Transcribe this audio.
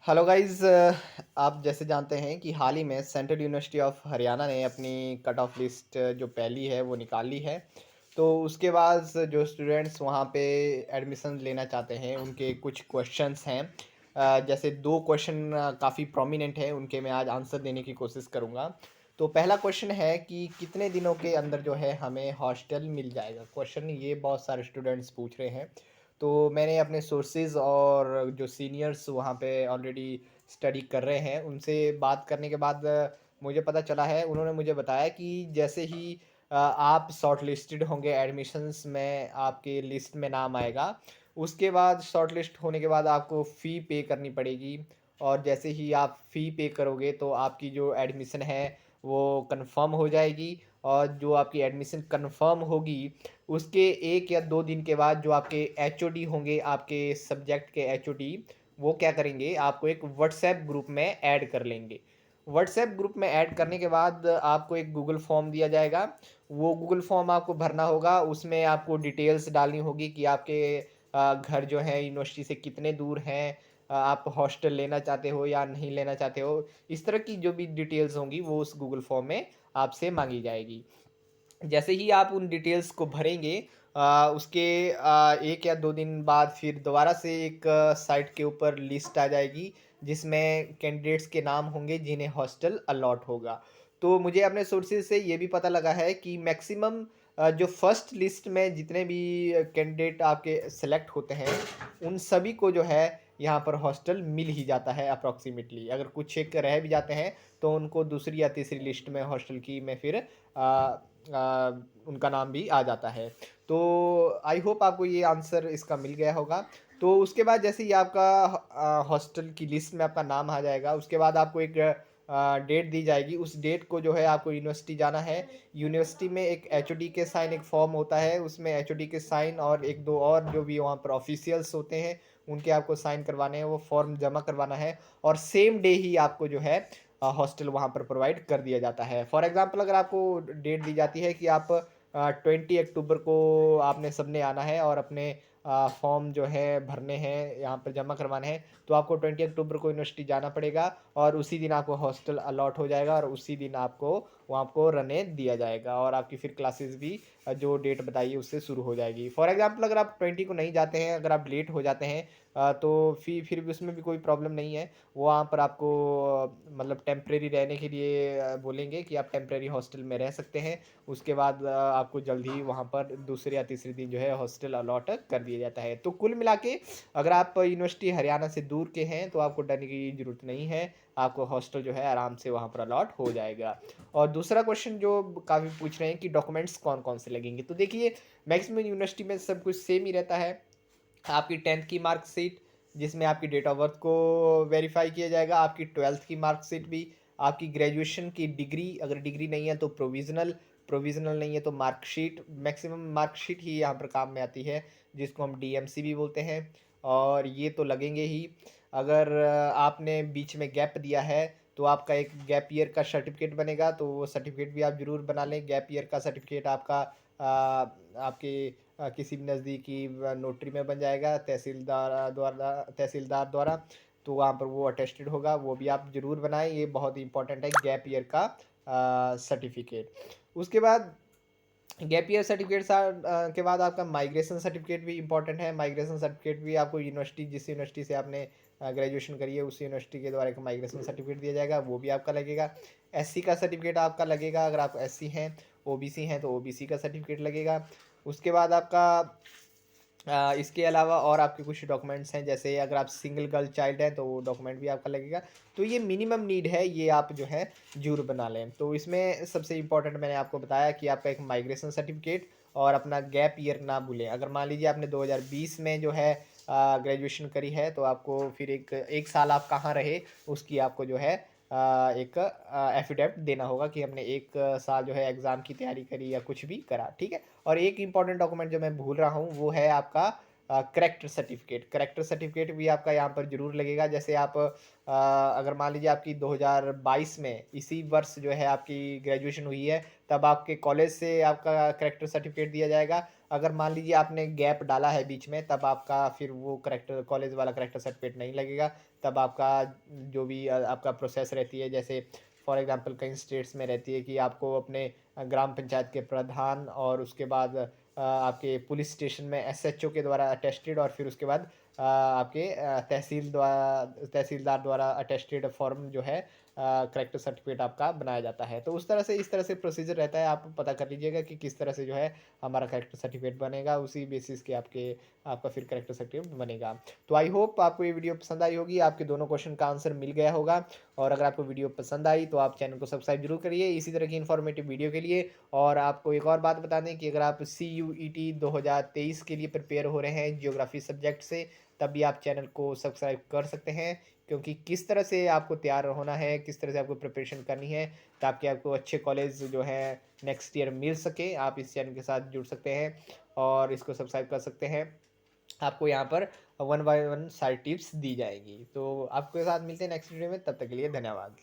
Hello guys. आप जैसे जानते हैं कि हाल ही में सेंट्रल यूनिवर्सिटी ऑफ हरियाणा ने अपनी कट ऑफ लिस्ट जो पहली है वो निकाली है। तो उसके बाद जो स्टूडेंट्स वहाँ पे एडमिशन लेना चाहते हैं उनके कुछ क्वेश्चंस हैं। जैसे दो क्वेश्चन काफ़ी प्रोमिनेंट है, उनके मैं आज आंसर देने की कोशिश करूँगा। तो पहला क्वेश्चन है कि कितने दिनों के अंदर जो है हमें हॉस्टल मिल जाएगा। क्वेश्चन ये बहुत सारे स्टूडेंट्स पूछ रहे हैं। तो मैंने अपने सोर्सेज़ और जो सीनियर्स वहाँ पे ऑलरेडी स्टडी कर रहे हैं, उनसे बात करने के बाद मुझे पता चला है, उन्होंने मुझे बताया कि जैसे ही आप शॉर्टलिस्टेड होंगे एडमिशन्स में, आपके लिस्ट में नाम आएगा, उसके बाद शॉर्टलिस्ट होने के बाद आपको फ़ी पे करनी पड़ेगी। और जैसे ही आप फ़ी पे करोगे तो आपकी जो एडमिशन है वो कंफर्म हो जाएगी। और जो आपकी एडमिशन कंफर्म होगी उसके 1 या 2 दिन के बाद जो आपके एचओडी होंगे, आपके सब्जेक्ट के एचओडी, वो क्या करेंगे, आपको एक व्हाट्सएप ग्रुप में ऐड कर लेंगे। व्हाट्सएप ग्रुप में ऐड करने के बाद आपको एक गूगल फॉर्म दिया जाएगा। वो गूगल फॉर्म आपको भरना होगा, उसमें आपको डिटेल्स डालनी होगी कि आपके घर जो है यूनिवर्सिटी से कितने दूर हैं, आप हॉस्टल लेना चाहते हो या नहीं लेना चाहते हो। इस तरह की जो भी डिटेल्स होंगी वो उस गूगल फॉर्म में आपसे माँगी जाएगी। जैसे ही आप उन डिटेल्स को भरेंगे, उसके 1 या 2 दिन बाद फिर दोबारा से एक साइट के ऊपर लिस्ट आ जाएगी, जिसमें कैंडिडेट्स के नाम होंगे जिन्हें हॉस्टल अलॉट होगा। तो मुझे अपने सोर्सेज़ से ये भी पता लगा है कि मैक्सिमम जो फर्स्ट लिस्ट में जितने भी कैंडिडेट आपके सेलेक्ट होते हैं, उन सभी को जो है यहाँ पर हॉस्टल मिल ही जाता है अप्रॉक्सिमेटली। अगर कुछ एक रह भी जाते हैं, तो उनको दूसरी या तीसरी लिस्ट में हॉस्टल की में फिर उनका नाम भी आ जाता है। तो आई होप आपको ये आंसर इसका मिल गया होगा। तो उसके बाद जैसे ही आपका हॉस्टल की लिस्ट में आपका नाम आ जाएगा, उसके बाद आपको एक डेट दी जाएगी। उस डेट को जो है आपको यूनिवर्सिटी जाना है। यूनिवर्सिटी में एक एचओडी के साइन एक फॉर्म होता है, उसमें एचओडी के साइन और 1-2 और जो भी वहाँ पर ऑफिशियल्स होते हैं, उनके आपको साइन करवाने हैं, वो फॉर्म जमा करवाना है। और सेम डे ही आपको जो है हॉस्टल वहाँ पर प्रोवाइड कर दिया जाता है। फॉर एग्ज़ाम्पल अगर आपको डेट दी जाती है कि आप 20 अक्टूबर को आपने सबने आना है और अपने फॉर्म जो है भरने हैं, यहाँ पर जमा करवाने हैं, तो आपको 20 अक्टूबर को यूनिवर्सिटी जाना पड़ेगा और उसी दिन आपको हॉस्टल अलॉट हो जाएगा और उसी दिन आपको वहाँ को रहने दिया जाएगा और आपकी फिर क्लासेस भी जो डेट बताई है उससे शुरू हो जाएगी। फॉर एग्ज़ाम्पल अगर आप 20 को नहीं जाते हैं, अगर आप लेट हो जाते हैं, तो फिर भी उसमें भी कोई प्रॉब्लम नहीं है। वो वहाँ पर आपको मतलब टेम्परेरी रहने के लिए बोलेंगे कि आप टेम्परेरी हॉस्टल में रह सकते हैं। उसके बाद आपको जल्द ही वहाँ पर दूसरे या तीसरे दिन जो है हॉस्टल अलॉट कर दिया जाता है। तो कुल मिला के अगर आप यूनिवर्सिटी हरियाणा से दूर के हैं तो आपको डरने की ज़रूरत नहीं है, आपको हॉस्टल जो है आराम से वहाँ पर अलॉट हो जाएगा। और दूसरा क्वेश्चन जो काफ़ी पूछ रहे हैं कि डॉक्यूमेंट्स कौन-कौन से लगेंगे, तो देखिए मैक्सिमम यूनिवर्सिटी में सब कुछ सेम ही रहता है। आपकी 10th की मार्कशीट, जिसमें आपकी डेट ऑफ बर्थ को वेरीफाई किया जाएगा, आपकी 12th की मार्कशीट भी, आपकी ग्रेजुएशन की डिग्री, अगर डिग्री नहीं है तो प्रोविज़नल, प्रोविज़नल नहीं है तो मार्कशीट, मैक्सिमम मार्कशीट ही यहाँ पर काम में आती है, जिसको हम डीएमसी भी बोलते हैं। और ये तो लगेंगे ही। अगर आपने बीच में गैप दिया है, तो आपका एक गैप ईयर का सर्टिफ़िकेट बनेगा, तो वो सर्टिफ़िकेट भी आप ज़रूर बना लें। गैप ईयर का सर्टिफ़िकेट आपका आपके किसी भी नज़दीकी नोटरी में बन जाएगा, तहसीलदार द्वारा। तो वहाँ पर वो अटेस्टेड होगा, वो भी आप ज़रूर बनाएँ, ये बहुत ही इम्पोर्टेंट है गैप ईयर का सर्टिफ़िकेट। उसके बाद गैप ईयर सर्टिफ़िकेट के बाद आपका माइग्रेशन सर्टिफ़िकेट भी इम्पोर्टेंट है। माइग्रेशन सर्टिफ़िकेट भी आपको यूनिवर्सिटी, जिस यूनिवर्सिटी से आपने ग्रेजुएशन करी है, उस यूनिवर्सिटी के द्वारा एक माइग्रेशन सर्टिफ़िकेट दिया जाएगा, वो भी आपका लगेगा। एससी का सर्टिफ़िकेट आपका लगेगा, अगर आप एससी हैं, ओबीसी हैं तो ओबीसी का सर्टिफ़िकेट लगेगा। उसके बाद आपका इसके अलावा और आपके कुछ डॉक्यूमेंट्स हैं, जैसे अगर आप सिंगल गर्ल चाइल्ड हैं तो वो डॉक्यूमेंट भी आपका लगेगा। तो ये मिनिमम नीड है, ये आप जो है ज़रूर बना लें। तो इसमें सबसे इम्पोर्टेंट मैंने आपको बताया कि आपका एक माइग्रेशन सर्टिफिकेट और अपना गैप ईयर ना भूलें। अगर मान लीजिए आपने 2020 में जो है ग्रेजुएशन करी है, तो आपको फिर एक 1 साल आप कहाँ रहे, उसकी आपको जो है एक एफिडेविट देना होगा कि हमने 1 साल जो है एग्ज़ाम की तैयारी करी या कुछ भी करा, ठीक है? और एक इम्पॉर्टेंट डॉक्यूमेंट जो मैं भूल रहा हूँ, वो है आपका करैक्टर सर्टिफिकेट। करैक्टर सर्टिफिकेट भी आपका यहाँ पर ज़रूर लगेगा। जैसे आप अगर मान लीजिए आपकी 2022 में इसी वर्ष जो है आपकी ग्रेजुएशन हुई है, तब आपके कॉलेज से आपका करैक्टर सर्टिफिकेट दिया जाएगा। अगर मान लीजिए आपने गैप डाला है बीच में, तब आपका फिर वो करैक्टर कॉलेज वाला करैक्टर सर्टिफ़िकेट नहीं लगेगा। तब आपका जो भी आपका प्रोसेस रहती है, जैसे फॉर एग्ज़ाम्पल कई स्टेट्स में रहती है कि आपको अपने ग्राम पंचायत के प्रधान और उसके बाद आपके पुलिस स्टेशन में एसएचओ के द्वारा अटेस्टेड, और फिर उसके बाद आपके तहसीलदार द्वारा अटेस्टेड फॉर्म जो है करेक्टर सर्टिफिकेट आपका बनाया जाता है। तो उस तरह से इस तरह से प्रोसीजर रहता है, आप पता कर लीजिएगा कि किस तरह से जो है हमारा करेक्टर सर्टिफिकेट बनेगा, उसी बेसिस के आपका फिर करेक्टर सर्टिफिकेट बनेगा। तो आई होप आपको ये वीडियो पसंद आई होगी, आपके दोनों क्वेश्चन का आंसर मिल गया होगा। और अगर आपको वीडियो पसंद आई तो आप चैनल को सब्सक्राइब जरूर करिए इसी तरह की इन्फॉर्मेटिव वीडियो के लिए। और आपको एक और बात बता दें कि अगर आप CUET 2023 के लिए प्रिपेयर हो रहे हैं जियोग्राफी सब्जेक्ट से, तब भी आप चैनल को सब्सक्राइब कर सकते हैं, क्योंकि किस तरह से आपको तैयार होना है, किस तरह से आपको प्रिपरेशन करनी है, ताकि आपको अच्छे कॉलेज जो है नेक्स्ट ईयर मिल सके, आप इस चैनल के साथ जुड़ सकते हैं और इसको सब्सक्राइब कर सकते हैं। आपको यहाँ पर 1 बाय 1 सारी टिप्स दी जाएगी। तो आपके साथ मिलते हैं नेक्स्ट वीडियो में, तब तक के लिए धन्यवाद।